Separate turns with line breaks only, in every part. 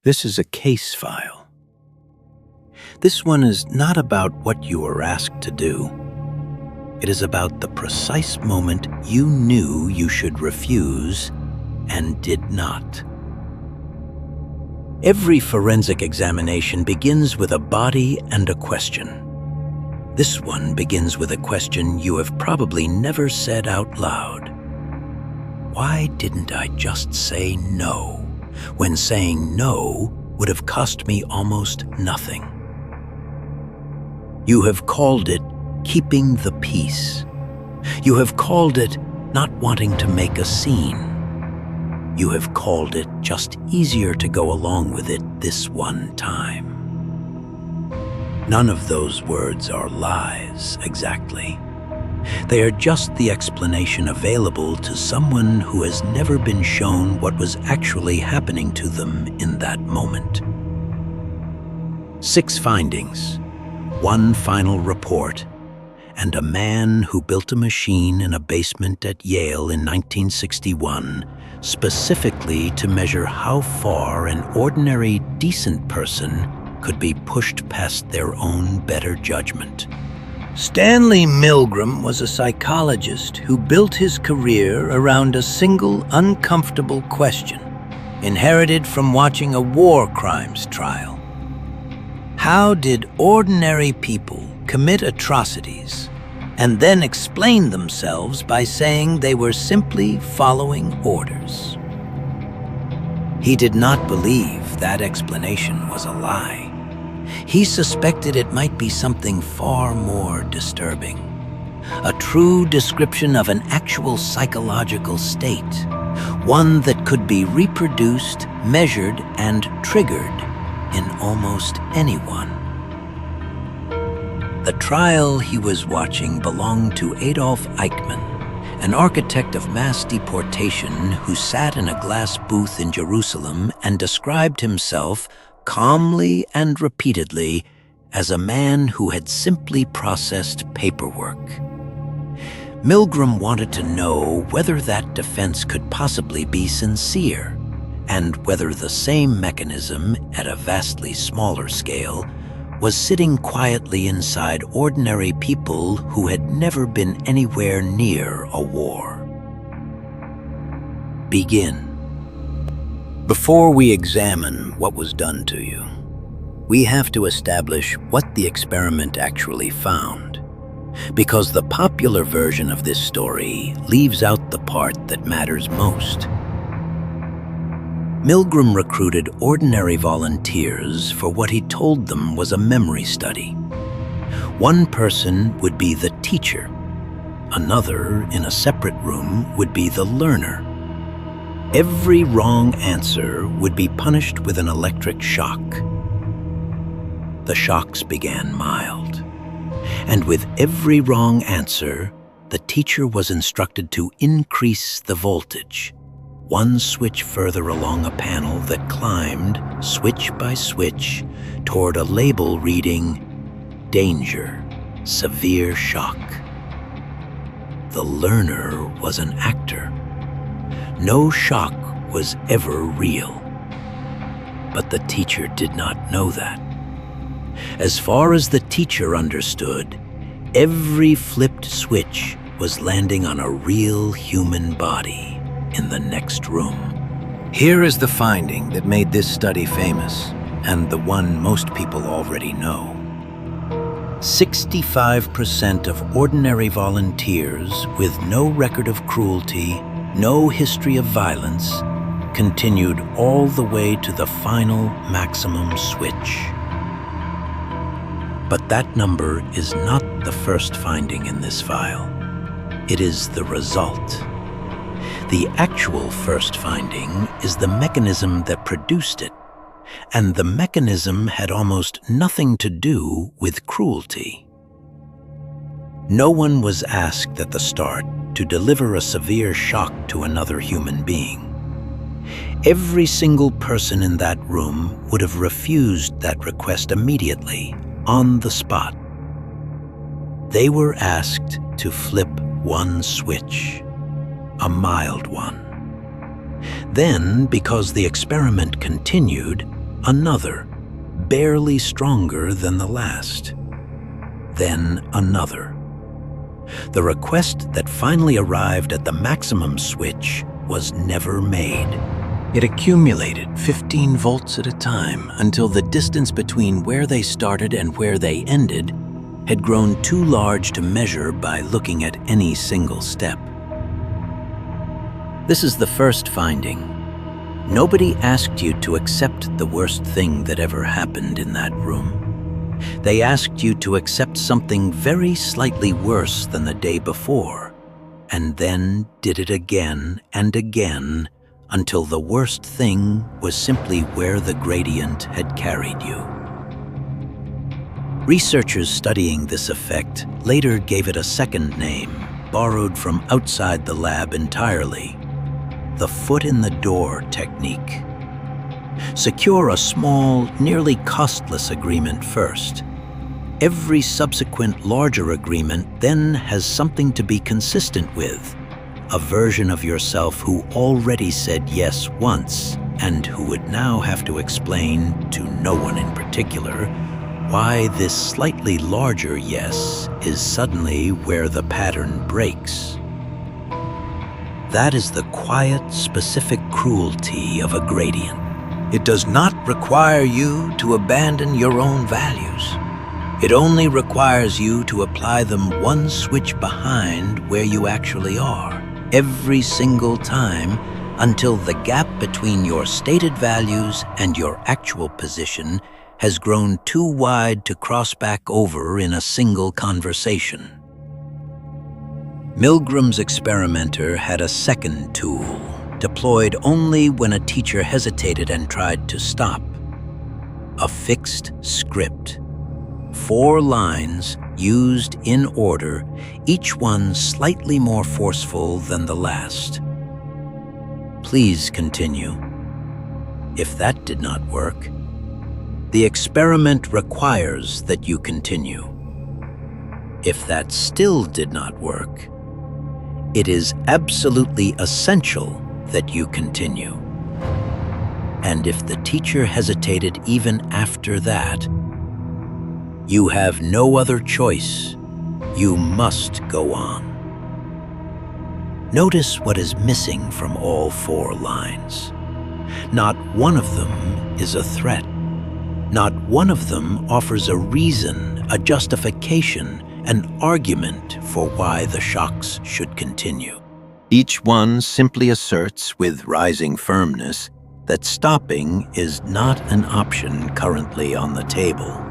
This is a case file. This one is not about what you were asked to do. It is about the precise moment you knew you should refuse and did not. Every forensic examination begins with a body and a question. This one begins with a question you have probably never said out loud. Why didn't I just say no, when saying no would have cost me almost nothing? You have called it keeping the peace. You have called it not wanting to make a scene. You have called it just easier to go along with it this one time. None of those words are lies, exactly. They are just the explanation available to someone who has never been shown what was actually happening to them in that moment. 6 findings, 1 final report, and a man who built a machine in a basement at Yale in 1961 specifically to measure how far an ordinary, decent person could be pushed past their own better judgment. Stanley Milgram was a psychologist who built his career around a single uncomfortable question, inherited from watching a war crimes trial. How did ordinary people commit atrocities and then explain themselves by saying they were simply following orders? He did not believe that explanation was a lie. He suspected it might be something far more disturbing, a true description of an actual psychological state, one that could be reproduced, measured, and triggered in almost anyone. The trial he was watching belonged to Adolf Eichmann, an architect of mass deportation who sat in a glass booth in Jerusalem and described himself calmly and repeatedly as a man who had simply processed paperwork. Milgram wanted to know whether that defense could possibly be sincere, and whether the same mechanism, at a vastly smaller scale, was sitting quietly inside ordinary people who had never been anywhere near a war. Begin. Before we examine what was done to you, we have to establish what the experiment actually found, because the popular version of this story leaves out the part that matters most. Milgram recruited ordinary volunteers for what he told them was a memory study. One person would be the teacher. Another, in a separate room, would be the learner. Every wrong answer would be punished with an electric shock. The shocks began mild, and with every wrong answer, the teacher was instructed to increase the voltage, one switch further along a panel that climbed, switch by switch, toward a label reading, "Danger, severe shock." The learner was an actor. No shock was ever real. But the teacher did not know that. As far as the teacher understood, every flipped switch was landing on a real human body in the next room. Here is the finding that made this study famous, and the one most people already know. 65% of ordinary volunteers with no record of cruelty, no history of violence, continued all the way to the final maximum switch. But that number is not the first finding in this file. It is the result. The actual first finding is the mechanism that produced it, and the mechanism had almost nothing to do with cruelty. No one was asked at the start to deliver a severe shock to another human being. Every single person in that room would have refused that request immediately, on the spot. They were asked to flip one switch, a mild one. Then, because the experiment continued, another, barely stronger than the last. Then another. The request that finally arrived at the maximum switch was never made. It accumulated 15 volts at a time until the distance between where they started and where they ended had grown too large to measure by looking at any single step. This is the first finding. Nobody asked you to accept the worst thing that ever happened in that room. They asked you to accept something very slightly worse than the day before, and then did it again and again until the worst thing was simply where the gradient had carried you. Researchers studying this effect later gave it a second name, borrowed from outside the lab entirely: the foot-in-the-door technique. Secure a small, nearly costless agreement first. Every subsequent larger agreement then has something to be consistent with, a version of yourself who already said yes once and who would now have to explain, to no one in particular, why this slightly larger yes is suddenly where the pattern breaks. That is the quiet, specific cruelty of a gradient. It does not require you to abandon your own values. It only requires you to apply them one switch behind where you actually are, every single time, until the gap between your stated values and your actual position has grown too wide to cross back over in a single conversation. Milgram's experimenter had a second tool, deployed only when a teacher hesitated and tried to stop. A fixed script. 4 lines used in order, each one slightly more forceful than the last. Please continue. If that did not work, the experiment requires that you continue. If that still did not work, it is absolutely essential that you continue. And if the teacher hesitated even after that, you have no other choice. You must go on. Notice what is missing from all 4 lines. Not one of them is a threat. Not one of them offers a reason, a justification, an argument for why the shocks should continue. Each one simply asserts with rising firmness that stopping is not an option currently on the table.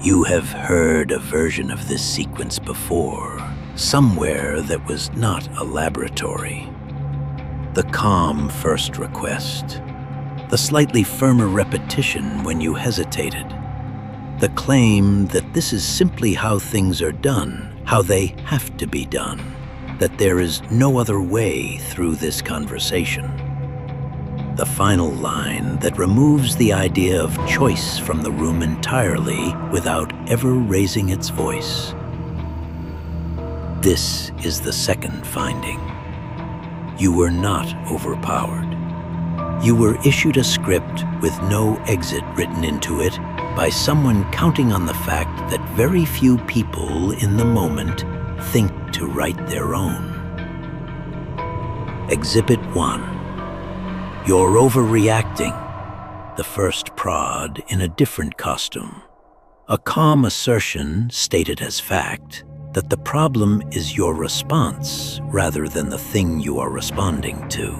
You have heard a version of this sequence before, somewhere that was not a laboratory. The calm first request, the slightly firmer repetition when you hesitated, the claim that this is simply how things are done, how they have to be done, that there is no other way through this conversation. The final line that removes the idea of choice from the room entirely without ever raising its voice. This is the second finding. You were not overpowered. You were issued a script with no exit written into it by someone counting on the fact that very few people in the moment think to write their own. Exhibit 1. You're overreacting. The first prod in a different costume. A calm assertion stated as fact that the problem is your response rather than the thing you are responding to.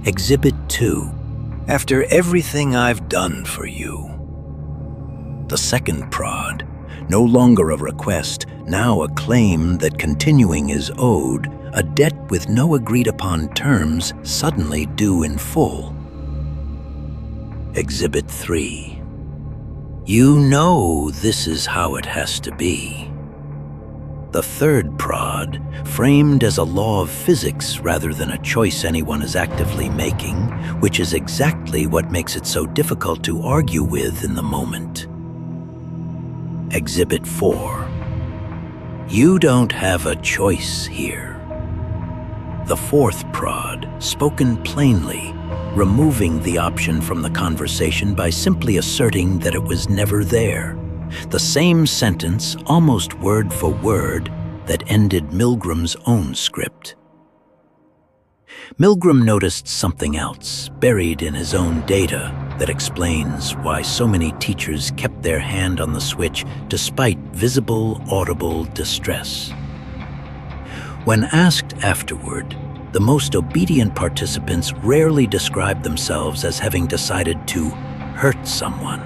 Exhibit 2. After everything I've done for you. The second prod, no longer a request, now a claim that continuing is owed, a debt with no agreed-upon terms suddenly due in full. Exhibit 3. You know this is how it has to be. The third prod, framed as a law of physics rather than a choice anyone is actively making, which is exactly what makes it so difficult to argue with in the moment. Exhibit 4. You don't have a choice here. The fourth prod, spoken plainly, removing the option from the conversation by simply asserting that it was never there. The same sentence, almost word for word, that ended Milgram's own script. Milgram noticed something else, buried in his own data, that explains why so many teachers kept their hand on the switch despite visible, audible distress. When asked afterward, the most obedient participants rarely described themselves as having decided to hurt someone.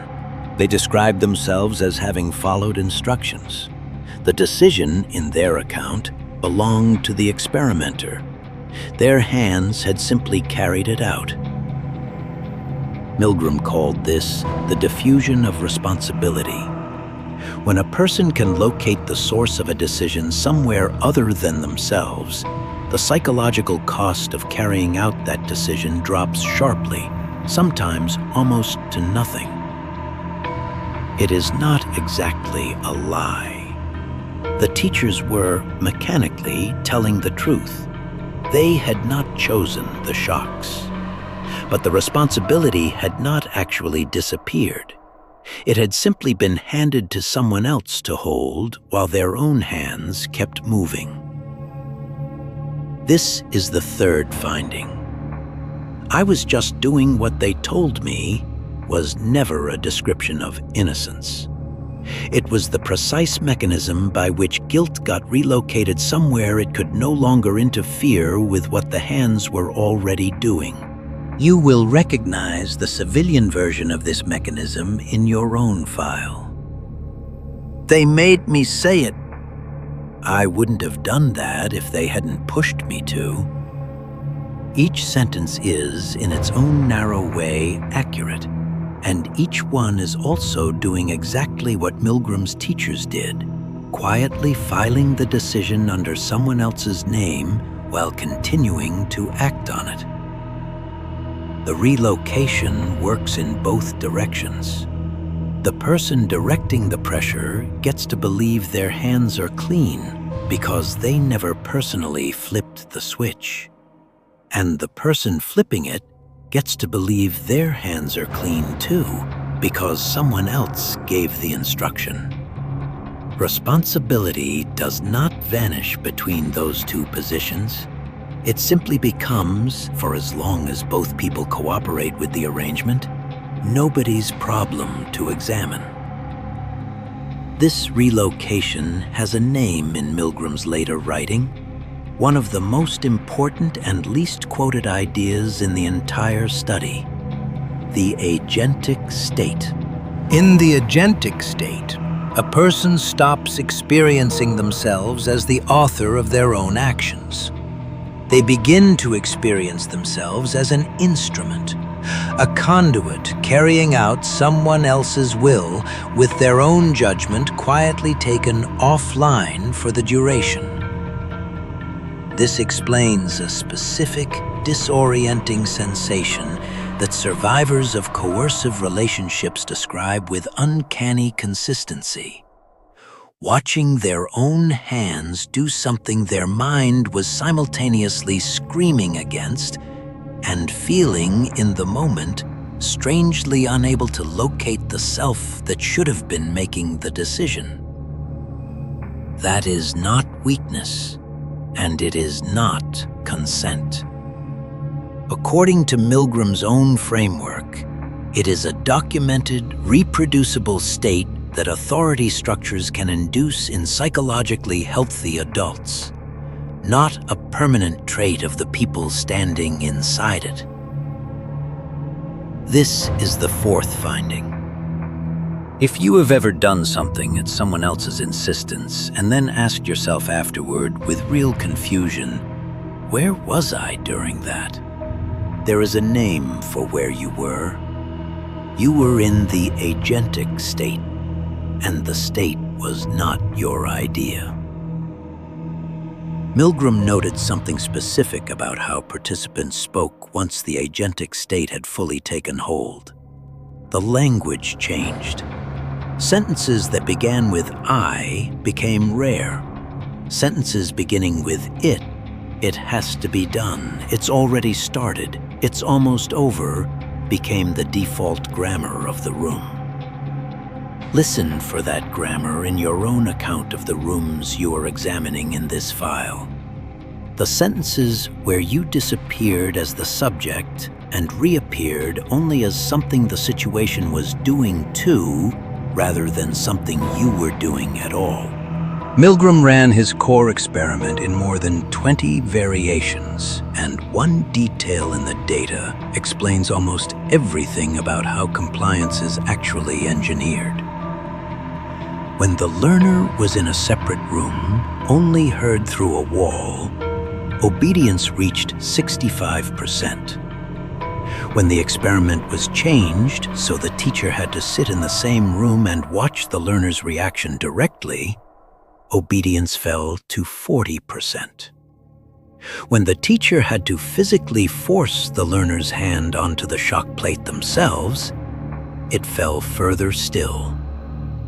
They described themselves as having followed instructions. The decision, in their account, belonged to the experimenter. Their hands had simply carried it out. Milgram called this the diffusion of responsibility. When a person can locate the source of a decision somewhere other than themselves, the psychological cost of carrying out that decision drops sharply, sometimes almost to nothing. It is not exactly a lie. The teachers were mechanically telling the truth. They had not chosen the shocks. But the responsibility had not actually disappeared. It had simply been handed to someone else to hold while their own hands kept moving. This is the third finding. I was just doing what they told me was never a description of innocence. It was the precise mechanism by which guilt got relocated somewhere it could no longer interfere with what the hands were already doing. You will recognize the civilian version of this mechanism in your own file. They made me say it. I wouldn't have done that if they hadn't pushed me to. Each sentence is, in its own narrow way, accurate. And each one is also doing exactly what Milgram's teachers did, quietly filing the decision under someone else's name while continuing to act on it. The relocation works in both directions. The person directing the pressure gets to believe their hands are clean because they never personally flipped the switch. And the person flipping it gets to believe their hands are clean too, because someone else gave the instruction. Responsibility does not vanish between those two positions. It simply becomes, for as long as both people cooperate with the arrangement, nobody's problem to examine. This relocation has a name in Milgram's later writing, one of the most important and least quoted ideas in the entire study, the agentic state. In the agentic state, a person stops experiencing themselves as the author of their own actions. They begin to experience themselves as an instrument, a conduit carrying out someone else's will with their own judgment quietly taken offline for the duration. This explains a specific, disorienting sensation that survivors of coercive relationships describe with uncanny consistency. Watching their own hands do something their mind was simultaneously screaming against and feeling in the moment strangely unable to locate the self that should have been making the decision. That is not weakness. And it is not consent. According to Milgram's own framework, it is a documented, reproducible state that authority structures can induce in psychologically healthy adults, not a permanent trait of the people standing inside it. This is the fourth finding. If you have ever done something at someone else's insistence and then asked yourself afterward with real confusion, where was I during that? There is a name for where you were. You were in the agentic state, and the state was not your idea. Milgram noted something specific about how participants spoke once the agentic state had fully taken hold. The language changed. Sentences that began with I became rare. Sentences beginning with it has to be done, it's already started, "It's almost over" became the default grammar of the room. Listen for that grammar in your own account of the rooms you are examining in this file. The sentences where you disappeared as the subject and reappeared only as something the situation was doing to, rather than something you were doing at all. Milgram ran his core experiment in more than 20 variations, and one detail in the data explains almost everything about how compliance is actually engineered. When the learner was in a separate room, only heard through a wall, obedience reached 65%. When the experiment was changed, so the teacher had to sit in the same room and watch the learner's reaction directly, obedience fell to 40%. When the teacher had to physically force the learner's hand onto the shock plate themselves, it fell further still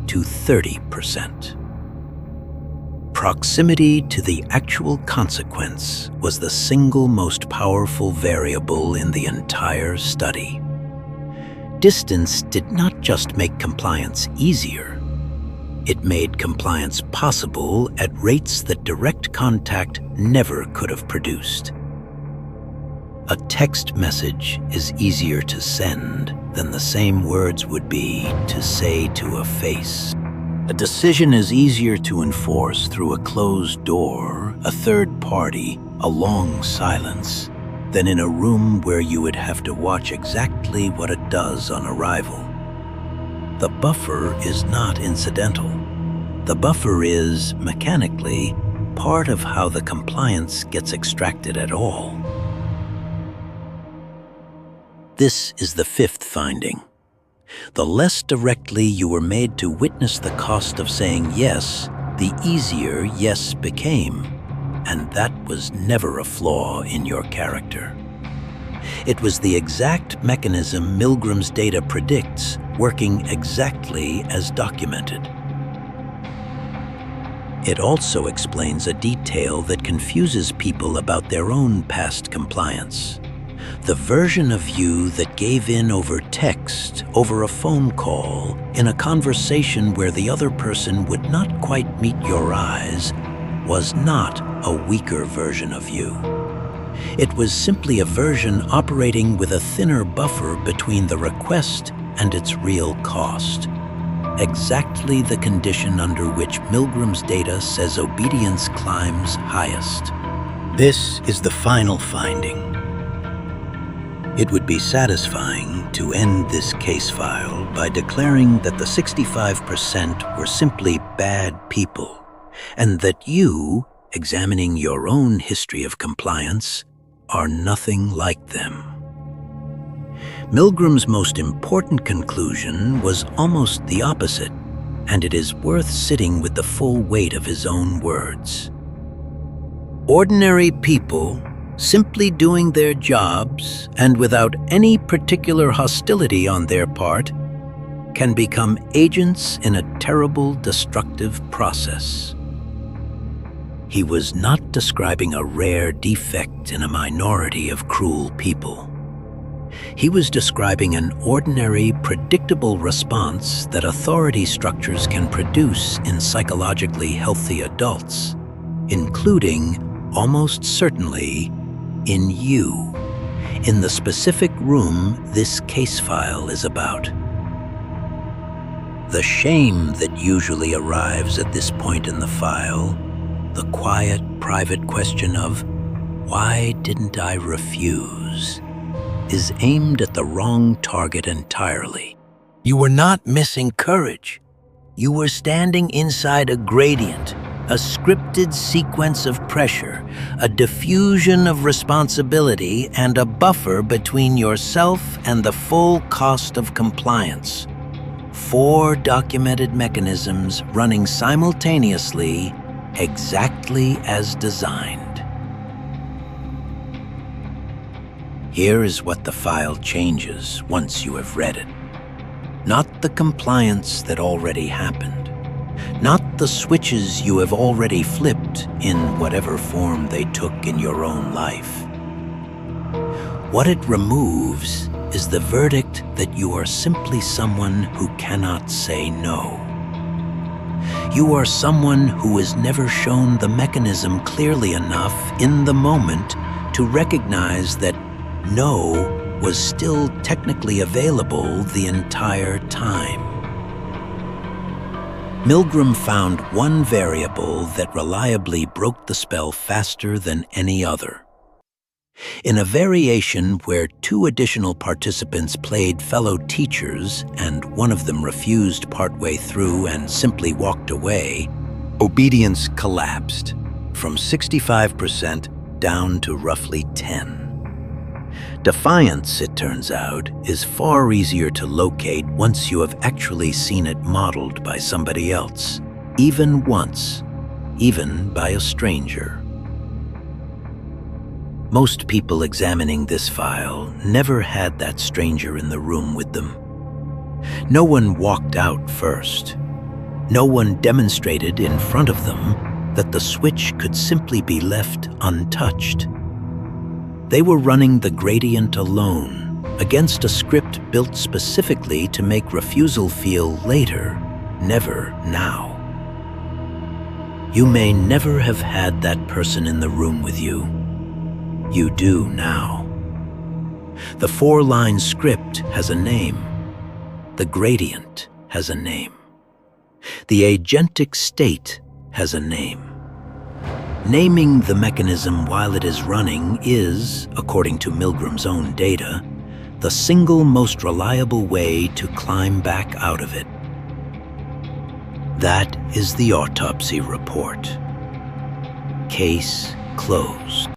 to 30%. Proximity to the actual consequence was the single most powerful variable in the entire study. Distance did not just make compliance easier, it made compliance possible at rates that direct contact never could have produced. A text message is easier to send than the same words would be to say to a face. A decision is easier to enforce through a closed door, a third party, a long silence, than in a room where you would have to watch exactly what it does on arrival. The buffer is not incidental. The buffer is, mechanically, part of how the compliance gets extracted at all. This is the fifth finding. The less directly you were made to witness the cost of saying yes, the easier yes became, and that was never a flaw in your character. It was the exact mechanism Milgram's data predicts, working exactly as documented. It also explains a detail that confuses people about their own past compliance. The version of you that gave in over text, over a phone call, in a conversation where the other person would not quite meet your eyes, was not a weaker version of you. It was simply a version operating with a thinner buffer between the request and its real cost. Exactly the condition under which Milgram's data says obedience climbs highest. This is the final finding. It would be satisfying to end this case file by declaring that the 65% were simply bad people, and that you, examining your own history of compliance, are nothing like them. Milgram's most important conclusion was almost the opposite, and it is worth sitting with the full weight of his own words. Ordinary people, simply doing their jobs and without any particular hostility on their part, can become agents in a terrible, destructive process. He was not describing a rare defect in a minority of cruel people. He was describing an ordinary, predictable response that authority structures can produce in psychologically healthy adults, including, almost certainly, in you, in the specific room this case file is about. The shame that usually arrives at this point in the file, the quiet, private question of, "Why didn't I refuse?" is aimed at the wrong target entirely. You were not missing courage. You were standing inside a gradient, a scripted sequence of pressure, a diffusion of responsibility, and a buffer between yourself and the full cost of compliance. 4 documented mechanisms running simultaneously, exactly as designed. Here is what the file changes once you have read it. Not the compliance that already happened, not the switches you have already flipped in whatever form they took in your own life. What it removes is the verdict that you are simply someone who cannot say no. You are someone who has never shown the mechanism clearly enough in the moment to recognize that no was still technically available the entire time. Milgram found one variable that reliably broke the spell faster than any other. In a variation where 2 additional participants played fellow teachers and one of them refused partway through and simply walked away, obedience collapsed from 65% down to roughly 10%. Defiance, it turns out, is far easier to locate once you have actually seen it modeled by somebody else, even once, even by a stranger. Most people examining this file never had that stranger in the room with them. No one walked out first. No one demonstrated in front of them that the switch could simply be left untouched. They were running the gradient alone, against a script built specifically to make refusal feel later, never now. You may never have had that person in the room with you. You do now. The 4-line script has a name. The gradient has a name. The agentic state has a name. Naming the mechanism while it is running is, according to Milgram's own data, the single most reliable way to climb back out of it. That is the autopsy report. Case closed.